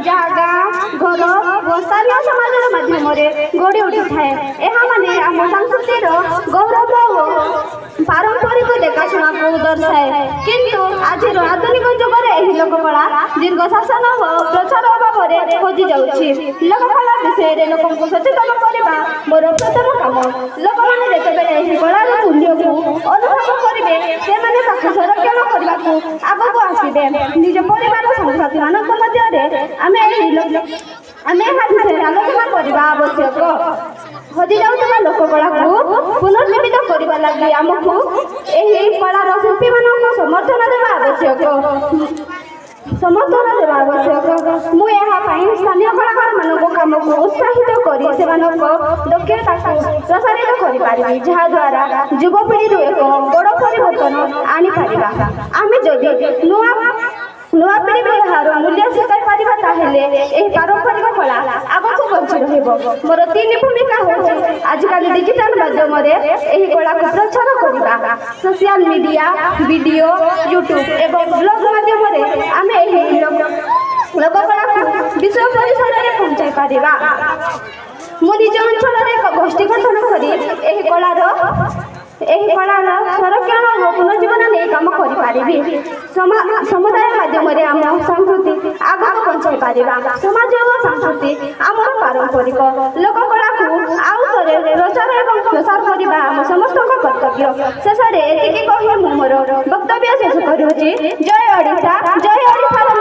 जहाँ गाँ घर और स्थानीय समाज माध्यम गढ़ी उठी थाए यह आम संस्कृतिर गौरव और पारंपरिक देखाशुणा को दर्शाए किंतु आज आधुनिक जुगे यह लोककला दीर्घ शासन और प्रचार अभाव में खोजी जाऊँगी। लोककला विषय लोक सचेतन करने मोर प्रथम काम लोक मैंने जिते कलार मूल्य को अनुभव करेंगे से संरक्षण करने को आग को आसवे निज परिवार सांगसाथी मान विषय आलोचना करने आवश्यक। हजि जाऊा लोककला को पुनर्जीवित करने लगी आमको यही कलार शिल्पी मान समर्थन देवा आवश्यक मुझे स्थानीय कलाकार मान कम को उत्साहित कर दक्षता प्रसारित कर जहाद्वारा युवपीढ़ी एक बड़ परिवर्तन आनी पारिबा। आमे जदि नुआ पीढ़ी व्यवहार मूल्य शिखाई पारंपरिक कला आगक बंची रही। मोर तीन भूमिका हो आजिकल डिजिटल माध्यम कला को प्रचार करने सोशल मीडिया वीडियो यूट्यूब एवं ब्लॉग माध्यम आम लोककला को विश्व परिसर में पहुंचाई पारिबा। मु निज अंचल एक गोष्ठी गठन कर कलार संरक्षण और पुनर्जीवन नहीं कम करी समुदाय माध्यम आम संस्कृति आगक बंचाई पारिबा। समाज और संस्कृति आम पारंपरिक लोककला को आउ थे प्रचार और प्रसार करने आम समस्त कर्तव्य। शेष में एति कही मोर वक्तव्य शेष करुछि। जय ओडिशा जय ओडिशा।